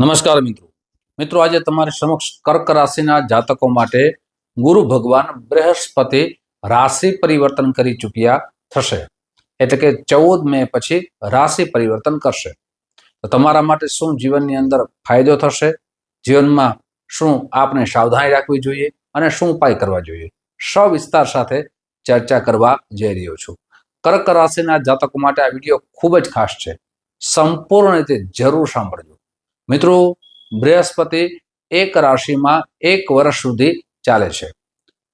નમસ્કાર મિત્રો આજે તમારી સમક્ષ કર્ક રાશિના જાતકો માટે ગુરુ ભગવાન બૃહસ્પતિ રાશિ પરિવર્તન કરી ચૂક્યા થશે, એટલે કે 14 મે પછી રાશિ પરિવર્તન કરશે. તો તમારા માટે શું જીવનની અંદર ફાયદો થશે, જીવનમાં શું આપણે સાવધાની રાખવી જોઈએ અને શું ઉપાય કરવા જોઈએ, સવિસ્તાર સાથે ચર્ચા કરવા જઈ રહ્યો છું. કર્ક રાશિના જાતકો માટે આ વિડીયો ખૂબ જ ખાસ છે, સંપૂર્ણ રીતે જરૂર સાંભળજો. મિત્રો, બૃહસ્પતિ એક રાશિમાં 1 વર્ષ સુધી ચાલે છે.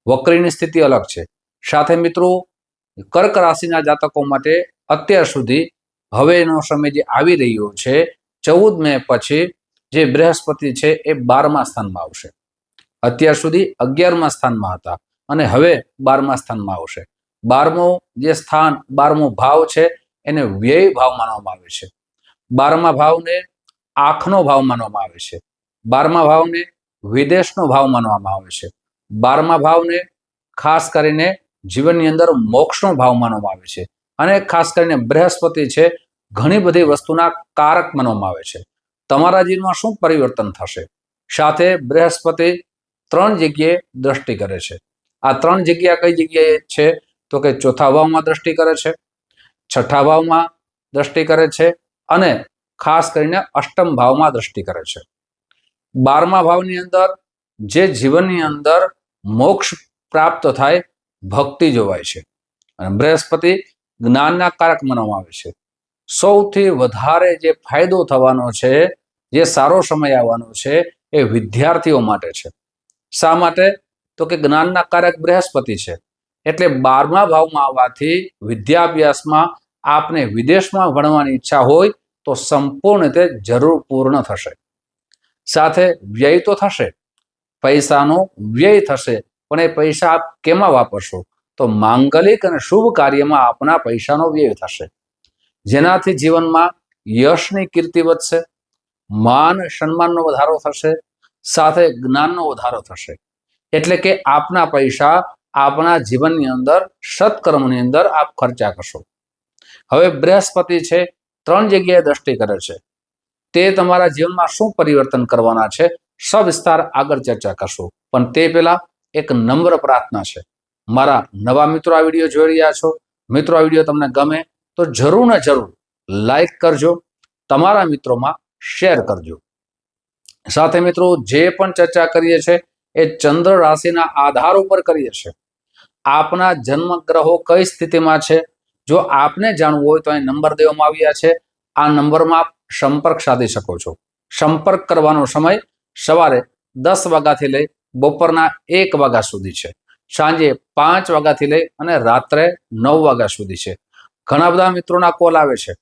વક્રીની સ્થિતિ અલગ છે. સાથે મિત્રો, કર્ક રાશિના જાતકો માટે અત્યાર સુધી હવેનો સમય જે આવી રહ્યો છે 14 મે પછી જે બૃહસ્પતિ છે એ 12મા સ્થાનમાં આવશે. અત્યાર સુધી 11મા સ્થાનમાં હતા અને હવે 12મા સ્થાનમાં આવશે. 12મો જે સ્થાન 12મો ભાવ છે એને વ્યય ભાવ માનવામાં આવે છે. 12મા ભાવને આંખનો ભાવ માનવામાં આવે છે. 12મા ભાવને વિદેશનો ભાવ માનવામાં આવે છે. 12મા ભાવને ખાસ કરીને જીવનની અંદર મોક્ષનો ભાવ માનવામાં આવે છે. અને ખાસ કરીને બૃહસ્પતિ છે ઘણી બધી વસ્તુના કારક માનવામાં આવે છે. તમારા જીવનમાં શું પરિવર્તન થશે? સાથે બૃહસ્પતિ 3 જગ્યાએ દ્રષ્ટિ કરે છે. આ 3 જગ્યા કઈ જગ્યાએ છે? તો કે ચોથા ભાવમાં દ્રષ્ટિ કરે છે, છઠ્ઠા ભાવમાં દ્રષ્ટિ કરે છે અને ખાસ કરીને અષ્ટમ ભાવમાં દ્રષ્ટિ કરે છે. 12મા ભાવની અંદર જે જીવનની અંદર મોક્ષ પ્રાપ્ત થાય, ભક્તિ જોવાય છે. અને બૃહસ્પતિ જ્ઞાનના કારક માનવામાં આવે છે. સૌથી વધારે જે ફાયદો થવાનો છે, જે સારો સમય આવવાનો છે એ વિદ્યાર્થીઓ માટે છે. શા માટે? તો કે જ્ઞાનના કારક બૃહસ્પતિ છે, એટલે 12મા ભાવમાં આવવાથી વિદ્યાભ્યાસમાં આપને વિદેશમાં ભણવાની ઈચ્છા હોય તો સંપૂર્ણ રીતે જરૂર પૂર્ણ થશે. સાથે વ્યય તો થશે, પૈસાનો વ્યય થશે, પણ એ પૈસા આપ કેમાં વાપરશો? તો માંગલિક અને શુભ કાર્યમાં આપના પૈસાનો વ્યય થશે, જેનાથી જીવનમાં યશની કીર્તિ વધશે, માન સન્માનનો વધારો થશે, સાથે જ્ઞાનનો વધારો થશે. એટલે કે આપના પૈસા આપના જીવનની અંદર સત્કર્મની અંદર આપ ખર્ચા કરશો. હવે બૃહસ્પતિ છે 3 જગ્યાએ દ્રષ્ટિ કરે છે. તે તમારા જીવનમાં શું પરિવર્તન કરવાના છે, સવિસ્તાર આગળ ચર્ચા કરશું. પણ તે પહેલા એક નમ્ર પ્રાર્થના છે. મારા નવા મિત્રો આ વિડીયો જોઈ રહ્યા છો, મિત્રો આ વિડીયો તમને ગમે તો જરૂર ને જરૂર લાઈક કરજો, તમારા મિત્રોમાં શેર કરજો. સાથે મિત્રો, જે પણ ચર્ચા કરીએ છીએ એ ચંદ્ર રાશિના આધાર ઉપર કરીએ છીએ. આપના જન્મ ગ્રહો કઈ સ્થિતિમાં છે, જો આપને જાણવું હોય તો અહીં નંબર દેવામાં આવ્યા છે. આ નંબરમાં આપ સંપર્ક સાધી શકો છો. સંપર્ક કરવાનો સમય સવારે 10 વાગ્યાથી લઈ બપોરના 1 વાગ્યા સુધી છે, સાંજે 5 વાગ્યાથી લઈ અને રાત્રે 9 વાગ્યા સુધી છે. ઘણા બધા મિત્રોના કોલ આવે છે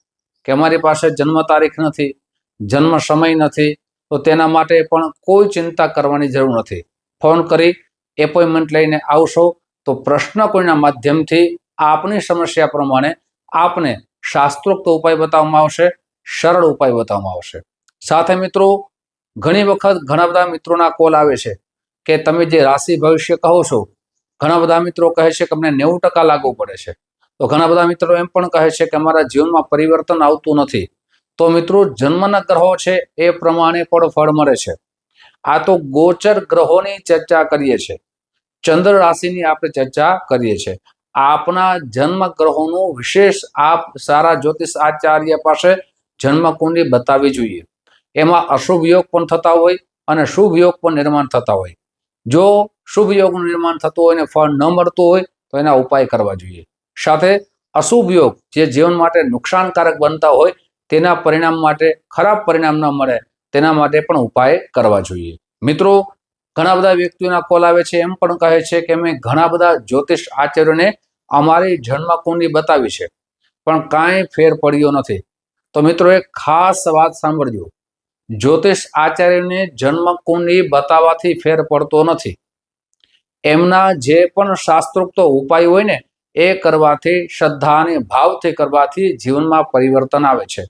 કે અમારી પાસે જન્મ તારીખ નથી, જન્મ સમય નથી. તો તેના માટે પણ કોઈ ચિંતા કરવાની જરૂર નથી. ફોન કરી એપોઇન્ટમેન્ટ લઈને આવશો તો પ્રશ્ન કોઈના માધ્યમથી આપની સમસ્યા પ્રમાણે આપને શાસ્ત્રોક્ત ઉપાય બતાવવામાં આવશે, સરળ ઉપાય બતાવવામાં આવશે. સાથે મિત્રો, ઘણી વખત ઘણા બધા મિત્રોના કોલ આવે છે કે તમે જે રાશિ ભવિષ્ય કહો છો, ઘણા બધા મિત્રો કહે છે કે અમને 90% લાગુ પડે છે. તો ઘણા બધા મિત્રો એમ પણ કહે છે કે અમારા જીવનમાં પરિવર્તન આવતું નથી. તો મિત્રો, જન્મના ગ્રહો છે એ પ્રમાણે પણ ફળ મળે છે. આ તો ગોચર ગ્રહોની ચર્ચા કરીએ છીએ, ચંદ્ર રાશિની આપણે ચર્ચા કરીએ છીએ. આપના જન્મ ગ્રહોનું વિશેષ આપ સારા જ્યોતિષ આચાર્ય પાસે જન્મ કુંડલી બતાવવી જોઈએ. એમાં અશુભ યોગ પણ થતા હોય અને શુભ યોગ પણ નિર્માણ થતા હોય. જો શુભ યોગનું નિર્માણ થતું હોય અને ફળ ન મળતું હોય તો એના ઉપાય કરવા જોઈએ. સાથે અશુભ યોગ જે જીવન માટે નુકસાનકારક બનતા હોય, તેના પરિણામ માટે ખરાબ પરિણામ ન મળે તેના માટે પણ ઉપાય કરવા જોઈએ. મિત્રો, ઘણા બધા વ્યક્તિઓના કોલ આવે છે, એમ પણ કહે છે કે અમે ઘણા બધા જ્યોતિષ આચાર્યોને અમારી જન્મ કુંડલી બતાવી છે પણ કાંઈ ફેર પડ્યો નથી. તો મિત્રો, એક ખાસ વાત સાંભળજો. જ્યોતિષ આચાર્યને જન્મ કુંડલી બતાવવાથી ફેર પડતો નથી. એમના જે પણ શાસ્ત્રોક્ત ઉપાય હોય ને એ કરવાથી, શ્રદ્ધા અને ભાવથી કરવાથી જીવનમાં પરિવર્તન આવે છે.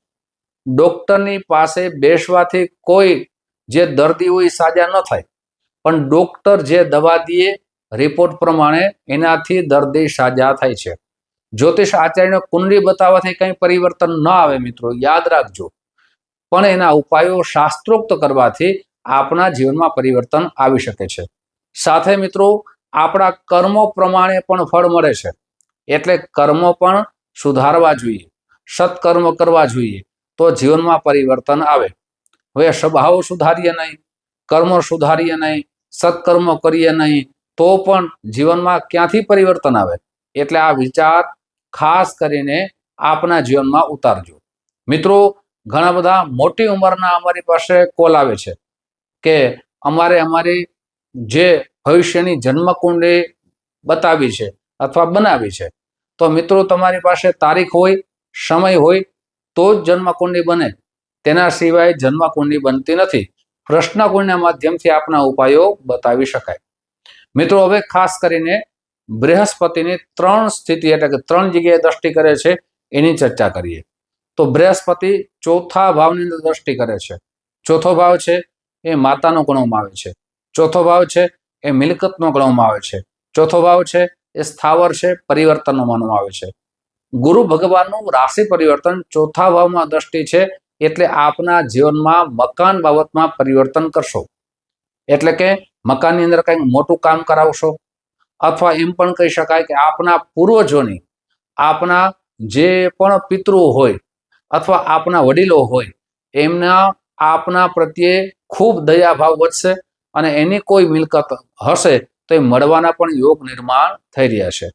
ડોક્ટરની પાસે બેસવાથી કોઈ જે દર્દી હોય સાજા ન થાય, પણ ડોક્ટર જે દવા દે રિપોર્ટ પ્રમાણે એનાથી દર્દી સાજા થાય છે. જ્યોતિષ આચાર્યને કુંડલી બતાવવાથી કંઈ પરિવર્તન ન આવે મિત્રો, યાદ રાખજો. પણ એના ઉપાયો શાસ્ત્રોક્ત કરવાથી આપણા જીવનમાં પરિવર્તન આવી શકે છે. સાથે મિત્રો આપણા કર્મો પ્રમાણે પણ ફળ મળે છે, એટલે કર્મો પણ સુધારવા જોઈએ, સત્કર્મ કરવા જોઈએ, તો જીવનમાં પરિવર્તન આવે. હવે સ્વભાવ સુધારીએ નહીં, કર્મો સુધારીએ નહીં, સત્કર્મ કરીએ નહીં, તો પણ જીવનમાં ક્યાંથી પરિવર્તન આવે? એટલે આ વિચાર ખાસ કરીને આપના જીવનમાં ઉતારજો. મિત્રો ઘણા બધા મોટી ઉંમરના અમારી પાસે કોલ આવે છે કે અમારી જે ભવિષ્યની જન્મકુંડળી બતાવી છે અથવા બનાવી છે, તો મિત્રો તમારી પાસે તારીખ હોય, સમય હોય તો જ જન્મકુંડળી બને, તેના સિવાય જન્મકુંડળી બનતી નથી. પ્રશ્નકુંડના માધ્યમથી આપના ઉપાયો બતાવી શકાય. મિત્રો હવે ખાસ કરીને બૃહસ્પતિની 3 સ્થિતિ એટલે કે 3 જગ્યાએ દ્રષ્ટિ કરે છે એની ચર્ચા કરીએ. તો બૃહસ્પતિ ચોથા ભાવની અંદર દ્રષ્ટિ કરે છે. ચોથો ભાવ છે એ માતાનો ગણવામાં આવે છે. ચોથો ભાવ છે એ મિલકતનો ગણવામાં આવે છે. ચોથો ભાવ છે એ સ્થાવર છે, પરિવર્તનનો માનવામાં આવે છે. ગુરુ ભગવાનનું રાશિ પરિવર્તન ચોથા ભાવમાં દ્રષ્ટિ છે, એટલે આપના જીવનમાં મકાન બાબતમાં પરિવર્તન કરશો. એટલે કે મકાનની અંદર કંઈક મોટું કામ કરાવશો, અથવા એમ પણ કહી શકાય કે આપના પૂર્વજોની, આપના જે પણ પિતૃ હોય અથવા આપના વડીલો હોય, એમના આપના પ્રત્યે ખૂબ દયાભાવ વધશે અને એની કોઈ મિલકત હશે તો એ મળવાના પણ યોગ નિર્માણ થઈ રહ્યા છે.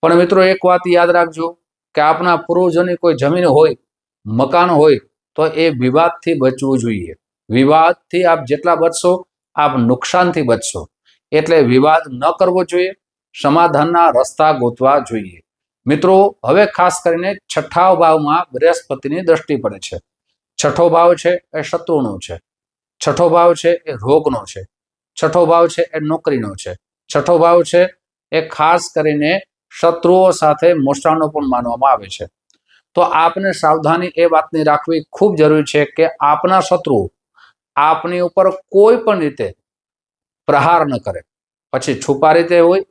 પણ મિત્રો એક વાત યાદ રાખજો કે આપના પૂર્વજોની કોઈ જમીન હોય, મકાન હોય, તો એ વિવાદથી બચવું જોઈએ. વિવાદથી આપ જેટલા બચશો આપ નુકસાનથી બચશો. એટલે વિવાદ ન કરવો જોઈએ, સમાધાનના રસ્તા ગોતવા જોઈએ. મિત્રો હવે ખાસ કરીને છઠ્ઠા ભાવમાં બૃહસ્પતિની દ્રષ્ટિ પડે છે. છઠ્ઠો ભાવ છે એ શત્રુનો છે. છઠ્ઠો ભાવ છે એ રોગનો છે. છઠ્ઠો ભાવ છે એ નોકરીનો છે. છઠ્ઠો ભાવ છે એ ખાસ કરીને શત્રુઓ સાથે મોસાળનો પણ માનવામાં આવે છે. તો આપને સાવધાની એ વાતની રાખવી ખૂબ જરૂરી છે કે આપના શત્રુઓ આપની ઉપર કોઈ પણ રીતે પ્રહાર ન કરે, પછી છુપા રીતે હોય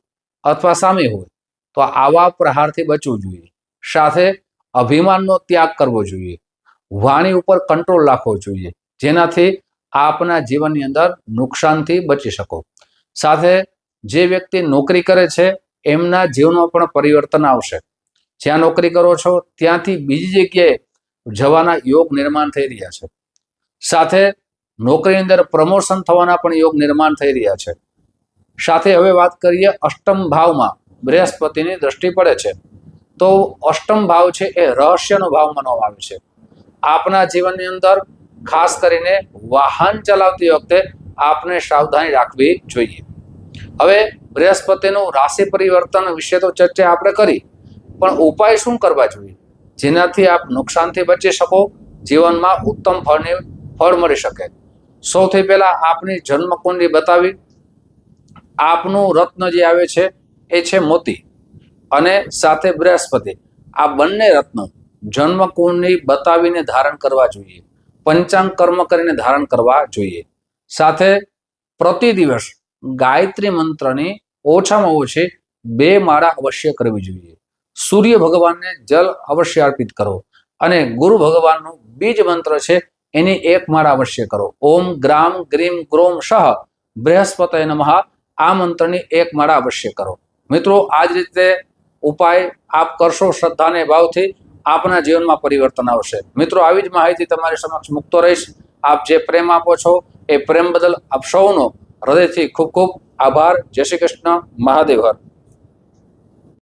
અથવા સામે હોય, તો આવા પ્રહારથી બચવું જોઈએ. સાથે અભિમાનનો ત્યાગ કરવો જોઈએ. વાણી ઉપર કંટ્રોલ રાખવો જોઈએ, જેનાથી આપના જીવનની અંદર નુકસાનથી બચી શકો. સાથે જે વ્યક્તિ નોકરી કરે છે એમના જીવનમાં પણ પરિવર્તન આવશે. જ્યાં નોકરી કરો છો ત્યાંથી બીજી જગ્યાએ જવાના યોગ નિર્માણ થઈ રહ્યા છે. સાથે નોકરીની અંદર પ્રમોશન થવાના પણ યોગ નિર્માણ થઈ રહ્યા છે. સાથે હવે વાત કરીએ અષ્ટમ ભાવમાં બૃહસ્પતિની દ્રષ્ટિ પડે છે. તો અષ્ટમ ભાવ છે એ રહસ્યનો ભાવ માનવામાં આવે છે. આપના જીવનની અંદર ખાસ કરીને વાહન ચલાવતી વખતે આપને સાવધાની રાખવી જોઈએ. હવે બૃહસ્પતિનું રાશિ પરિવર્તન વિશે તો ચર્ચા આપણે કરી, પણ ઉપાય શું કરવા જોઈએ જેનાથી આપ નુકસાનથી બચી શકો, જીવનમાં ઉત્તમ ફળ મળી શકે? સૌથી પહેલા આપની જન્મકુંડળી બતાવી, આપનું રત્ન જે આવે છે એ છે મોતી અને સાથે બૃહસ્પતિ. આ બંને રત્ન જન્મકુંડળી બતાવીને ધારણ કરવા જોઈએ. પંચાંગ કર્મ કરીને ધારણ કરવા જોઈએ. સાથે પ્રતિ દિવસ ગાયત્રી મંત્રની ઓછામાં ઓછી 2 માળા અવશ્ય કરવી જોઈએ. સૂર્ય ભગવાનને જલ અવશ્ય અર્પિત કરો અને ગુરુ ભગવાનનું બીજ મંત્ર છે એની 1 માળા અવશ્ય કરો. ઓમ ગ્રામ ગ્રીમ ગ્રોમ શહ બૃહસ્પતય નમઃ આ મંત્રની 1 માળા અવશ્ય કરો. મિત્રો આ જ રીતે ઉપાય આપ કરશો શ્રદ્ધાને ભાવથી, આપના જીવનમાં પરિવર્તન આવશે. મિત્રો આવી જ માહિતી તમારી સમક્ષ મૂકતો રહીશ. આપ જે પ્રેમ આપો છો એ પ્રેમ બદલ આપ સૌનો હૃદયથી ખૂબ ખૂબ આભાર. જય શ્રી કૃષ્ણ. મહાદેવ હર.